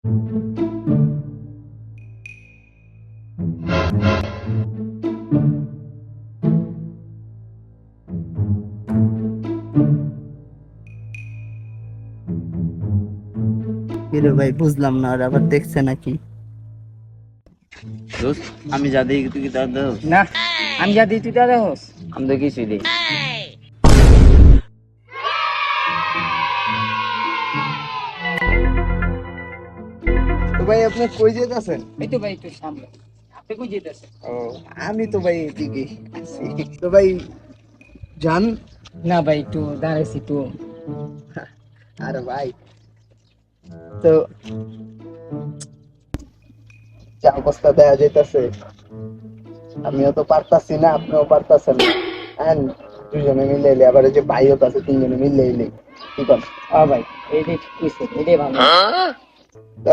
কিরে ভাই, বুঝলাম না, আর আবার দেখছে নাকি? দোস্ত, আমি যা দেখি তুই কি তা দেখ। না, আমি যা দিই তুই তা দেখোস। আমি তো কিছুই দেখি। তো ভাই আপনি কই যেতেছেন? এই তো ভাই একটু সামনে। আপনি কই যেতেছেন? ও, আমি তো ভাই এদিকে আছি। তো ভাই যান। না ভাই, একটু দাঁড়াইছি একটু। আরে ভাই, তো যা অবস্থা দেয়া যাইতেছে, আমিও তো পারতাছি না, আপনিও পারতাছেন না। হ্যাঁ, দুজনে মিলে এলে, আবার এই যে ভাইও তো আছে, তিনজনে মিলে এলে কি কর? ভাই, এইটাই ঠিক কইছে, এটাই ভালো।